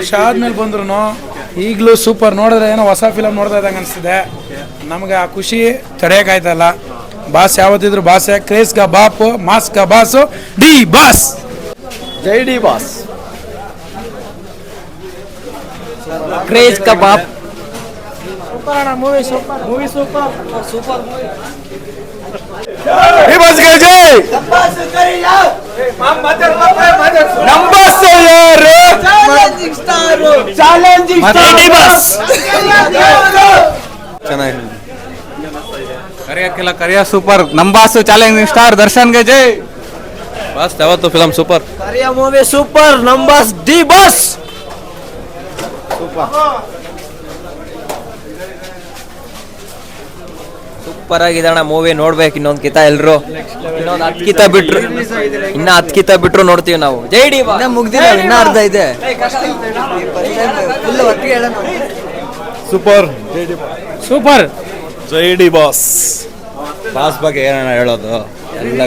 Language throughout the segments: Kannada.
ವರ್ಷ ಆದ್ಮೇಲೆ ಬಂದ್ರು ಈಗಲೂ ಸೂಪರ್. ನೋಡಿದ್ರೆ ಏನೋ ಹೊಸ ಫಿಲಮ್ ನೋಡ್ತಾ ಇದ್ದಂಗೆ ಅನಿಸ್ತಿದೆ. ನಮ್ಗೆ ಆ ಖುಷಿ ತಡೆಯೋಕ್ಕಾಯ್ತಲ್ಲ. ಬಾಸ್ ಯಾವತ್ತಿದ್ರು ಬಾಸೆ. ಕ್ರೇಸ್ ಕಾ ಬಾಪು, ಮಾಸ್ ಕಾ ಬಾಸು, ಡಿ ಬಾಸ್. ಜೈ ಡಿ ಬಾಸ್. ಕ್ರೇಜ್ ಕಾ ಬಾಪ್. ಸೂಪರ್ ಅಣ್ಣ, movie super, movie super, super movie. D boss ಗೆ ಜೈ. ನಮ್ಮ ಬಾಸ್ ಯಾರು? Challenging star D boss. ಚೆನ್ನಾಗಿ ಕರಿಯಕ್ಕಿಲ್ಲ ಕರಿಯ ಸೂಪರ್. ನಮ್ಮ ಬಾಸು ಚಾಲೆಂಜಿಂಗ್ ಸ್ಟಾರ್ ದರ್ಶನ್ಗೆ ಜೈ. ಬಾಸ್ ಯಾವತ್ತು ಫಿಲಮ್ ಸೂಪರ್. ಕರಿಯ ಮೂವಿ ಸೂಪರ್. ನಮ್ಮ ಬಾಸ್ ಡಿ ಬಾಸ್ ಸೂಪರ್ ಆಗಿದೆ ಅಣ್ಣ ಮೂವಿ. ನೋಡ್ಬೇಕು ಇನ್ನೊಂದು ಕಿತ ಎಲ್ರು. ಇನ್ನೊಂದು 10 ಕಿತ ಬಿಟ್ರು, ಇನ್ನ 10 ಕಿತ ಬಿಟ್ರು ನೋಡ್ತೀವಿ ನಾವು. ಜೈ ಡಿ ಬಾಸ್. ಮುಗ್ದಿಲ್ಲ, ಇನ್ನ ಅರ್ಧ ಇದೆ. ಸೂಪರ್. ಸೂಪರ್. ಜೈ ಡಿ ಬಾಸ್. ಬಾಸ್ ಬಗ್ಗೆ ಏನಣ್ಣ ಹೇಳೋದು? ಎಲ್ಲ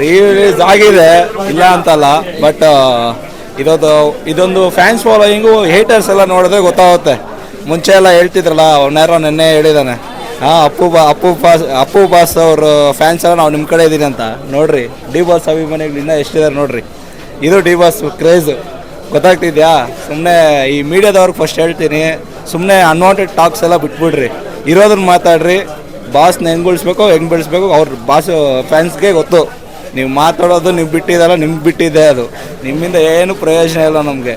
ರಿಲೀಸ್ ಆಗಿದೆ, ಇಲ್ಲ ಅಂತಲ್ಲ. ಬಟ್ ಇದೊಂದು ಫ್ಯಾನ್ಸ್ ಫಾಲೋಯಿಂಗು ಹೇಟರ್ಸ್ ಎಲ್ಲ ನೋಡಿದ್ರೆ ಗೊತ್ತಾಗುತ್ತೆ. ಮುಂಚೆ ಎಲ್ಲ ಹೇಳ್ತಿದ್ರಲ್ಲ, ಅವನ್ಯಾರೋ ನೆನ್ನೆ ಹೇಳಿದಾನೆ, ಅಪ್ಪು ಬಾಸ್ ಅವ್ರ ಫ್ಯಾನ್ಸ್ ಎಲ್ಲ ನಾವು ನಿಮ್ಮ ಕಡೆ ಇದ್ದೀನಿ ಅಂತ. ನೋಡ್ರಿ ಡಿ ಬಾಸ್ ಅಭಿಮಾನಿಗಳು ಇನ್ನೂ ಎಷ್ಟಿದ್ದಾರೆ ನೋಡ್ರಿ. ಇದು ಡಿ ಬಾಸ್ ಕ್ರೇಜ್. ಗೊತ್ತಾಗ್ತಿದ್ಯಾ? ಸುಮ್ಮನೆ ಈ ಮೀಡಿಯಾದವ್ರಿಗೆ ಫಸ್ಟ್ ಹೇಳ್ತೀನಿ, ಸುಮ್ಮನೆ ಅನ್ವಾಂಟೆಡ್ ಟಾಕ್ಸ್ ಎಲ್ಲ ಬಿಟ್ಬಿಡ್ರಿ, ಇರೋದನ್ನ ಮಾತಾಡ್ರಿ. ಬಾಸ್ನ ಹೆಂಗೆ ಉಳಿಸ್ಬೇಕು, ಹೆಂಗೆ ಬೆಳೆಸ್ಬೇಕು ಅವ್ರ ಬಾಸ್ ಫ್ಯಾನ್ಸ್ಗೆ ಗೊತ್ತು. ನೀವು ಮಾತಾಡೋದು ನೀವು ಬಿಟ್ಟಿದ್ದಲ್ಲ, ನಿಮ್ಗೆ ಬಿಟ್ಟಿದ್ದೆ ಅದು. ನಿಮ್ಮಿಂದ ಏನು ಪ್ರಯೋಜನ ಇಲ್ಲ ನಮಗೆ.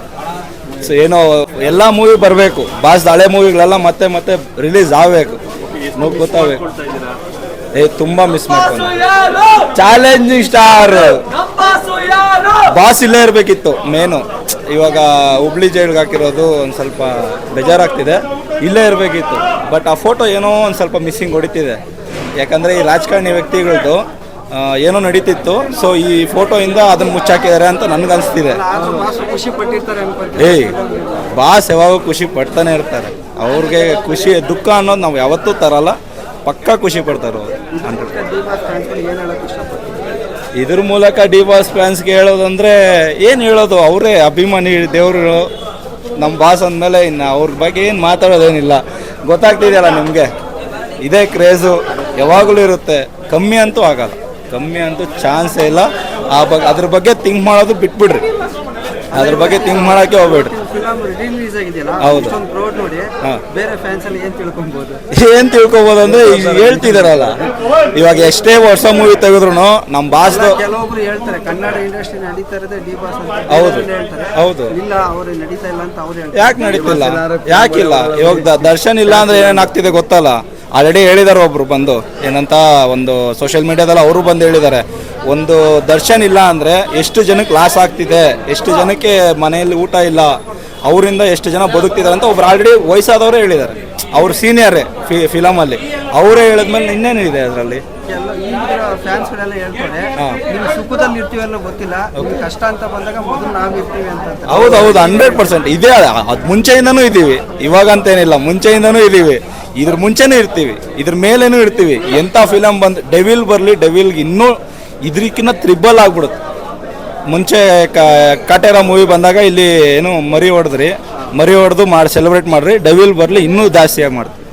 ಸೊ ಏನೋ ಎಲ್ಲ ಮೂವಿ ಬರಬೇಕು, ಬಾಸ್ ಹಳೆ ಮೂವಿಗಳೆಲ್ಲ ಮತ್ತೆ ಮತ್ತೆ ರಿಲೀಸ್ ಆಗಬೇಕು, ಗೊತ್ತಾಗಬೇಕು. ತುಂಬ ಮಿಸ್ ಮಾಡ್ಕೊಂಡು. ಚಾಲೆಂಜಿಂಗ್ ಸ್ಟಾರ್ ಬಾಸ್ ಇಲ್ಲೇ ಇರಬೇಕಿತ್ತು ಮೇನು. ಇವಾಗ ಹುಬ್ಳಿ ಜೈಲ್ಗೆ ಹಾಕಿರೋದು ಒಂದು ಸ್ವಲ್ಪ ಬೇಜಾರಾಗ್ತಿದೆ. ಇಲ್ಲೇ ಇರಬೇಕಿತ್ತು. ಬಟ್ ಆ ಫೋಟೋ ಏನೋ ಒಂದು ಸ್ವಲ್ಪ ಮಿಸ್ಸಿಂಗ್ ಹೊಡಿತಿದೆ. ಯಾಕಂದರೆ ಈ ರಾಜಕಾರಣಿ ವ್ಯಕ್ತಿಗಳದ್ದು ಏನೋ ನಡೀತಿತ್ತು. ಸೊ ಈ ಫೋಟೋಯಿಂದ ಅದನ್ನು ಮುಚ್ಚಾಕಿದ್ದಾರೆ ಅಂತ ನನಗನ್ನಿಸ್ತಿದೆ. ಬಾಸ್ ಯಾವಾಗ ಖುಷಿ ಪಡ್ತಾನೆ ಇರ್ತಾರೆ. ಅವ್ರಿಗೆ ಖುಷಿ ದುಃಖ ಅನ್ನೋದು ನಾವು ಯಾವತ್ತೂ ತರಲ್ಲ, ಪಕ್ಕಾ ಖುಷಿ ಪಡ್ತಾರೆ ಅವರು. ಇದ್ರ ಮೂಲಕ ಡಿ ಬಾಸ್ ಫ್ಯಾನ್ಸ್ಗೆ ಹೇಳೋದಂದರೆ ಏನು ಹೇಳೋದು, ಅವರೇ ಅಭಿಮಾನಿ ದೇವರು ನಮ್ಮ ಬಾಸ್ ಅಂದಮೇಲೆ ಇನ್ನು ಅವ್ರ ಬಗ್ಗೆ ಏನು ಮಾತಾಡೋದೇನಿಲ್ಲ. ಗೊತ್ತಾಗ್ತಿದೆಯಲ್ಲ ನಿಮಗೆ, ಇದೇ ಕ್ರೇಜು ಯಾವಾಗಲೂ ಇರುತ್ತೆ. ಕಮ್ಮಿ ಅಂತೂ ಆಗಲ್ಲ, ಕಮ್ಮಿ ಅಂತೂ ಚಾನ್ಸೇ ಇಲ್ಲ. ಅದ್ರ ಬಗ್ಗೆ ಥಿಂಕ್ ಮಾಡೋದು ಬಿಟ್ಬಿಡ್ರಿ, ಅದ್ರ ಬಗ್ಗೆ ಥಿಂಕ್ ಮಾಡೋಕ್ಕೆ ಹೋಗ್ಬೇಡ್ರಿ. ಹೌದು. ಏನು ತಿಳ್ಕೊಬೋದು ಅಂದರೆ ಈಗ ಹೇಳ್ತಿದಾರಲ್ಲ, ಇವಾಗ ಎಷ್ಟೇ ವರ್ಷ ಮೂವಿ ತೆಗೆದ್ರು ನಮ್ಮ ಬಾಸ್ದು ಕೆಲವೊಬ್ರು ಹೇಳ್ತಾರೆ ಕನ್ನಡ ಇಂಡಸ್ಟ್ರಿ ನಡೀತಾ ಇರೋದೇ ಡಿ ಬಾಸ್ ಅಂತ. ಹೌದು ಹೌದು. ಇಲ್ಲ ಅವ್ರು ನಡೀತಾ ಇಲ್ಲ ಅಂತ ಅವ್ರು ಹೇಳ್ತಾರೆ. ಯಾಕೆ ನಡೀತಿಲ್ಲ? ಯಾಕಿಲ್ಲ? ಇವಾಗ ದರ್ಶನ್ ಇಲ್ಲ ಅಂದ್ರೆ ಏನಾಗ್ತಿದೆ ಗೊತ್ತಲ್ಲ. ಆಲ್ರೆಡಿ ಹೇಳಿದಾರೆ ಒಬ್ರು ಬಂದು, ಏನಂತ ಒಂದು ಸೋಷಿಯಲ್ ಮೀಡಿಯಾದಲ್ಲಿ ಅವರು ಬಂದು ಹೇಳಿದ್ದಾರೆ, ಒಂದು ದರ್ಶನ್ ಇಲ್ಲ ಅಂದರೆ ಎಷ್ಟು ಜನಕ್ಕೆ ಲಾಸ್ ಆಗ್ತಿದೆ, ಎಷ್ಟು ಜನಕ್ಕೆ ಮನೆಯಲ್ಲಿ ಊಟ ಇಲ್ಲ, ಅವರಿಂದ ಎಷ್ಟು ಜನ ಬದುಕ್ತಿದ್ದಾರೆ ಅಂತ ಒಬ್ರು ಆಲ್ರೆಡಿ ವಯಸ್ಸಾದವರೇ ಹೇಳಿದ್ದಾರೆ. ಅವ್ರು ಸೀನಿಯರೇ ಫಿಲಮಲ್ಲಿ. ಅವರೇ ಹೇಳಿದ್ಮೇಲೆ ಇನ್ನೇನಿದೆ ಅದರಲ್ಲಿ? ಫ್ಯಾನ್ಸ್ ಗಳೆಲ್ಲ ಹೇಳ್ತಾರೆ ನೀವು ಸುಖದಲ್ಲಿ ಇರ್ತೀವಿ ಅನ್ನೋ ಗೊತ್ತಿಲ್ಲ, ಕಷ್ಟ ಅಂತ ಬಂದಾಗ ಮೊದಲು ನಾವು ಇರ್ತೀವಿ ಅಂತ. ಹೌದು 100% ಇದೇ. ಅದು ಮುಂಚೆಯಿಂದನೂ ಇದ್ದೀವಿ, ಇವಾಗ ಅಂತೇನಿಲ್ಲ, ಮುಂಚೆಯಿಂದನೂ ಇದ್ದೀವಿ. ಇದ್ರ ಮುಂಚೆನೂ ಇರ್ತೀವಿ, ಇದ್ರ ಮೇಲೇನೂ ಇರ್ತೀವಿ. ಎಂಥ ಫಿಲಮ್ ಬಂದು ಡೆವಿಲ್ ಬರಲಿ, ಡೆವಿಲ್ಗೆ ಇನ್ನೂ ಇದ್ರಕ್ಕಿಂತ ತ್ರಿಬಲ್ ಆಗ್ಬಿಡುತ್ತೆ. ಮುಂಚೆ ಕಾಟೇರ ಮೂವಿ ಬಂದಾಗ ಇಲ್ಲಿ ಏನು ಮರಿ ಹೊಡೆದು ಸೆಲೆಬ್ರೇಟ್ ಮಾಡ್ರಿ, ಡೆವಿಲ್ ಬರಲಿ ಇನ್ನೂ ಜಾಸ್ತಿಯಾಗಿ ಮಾಡ್ತೀವಿ.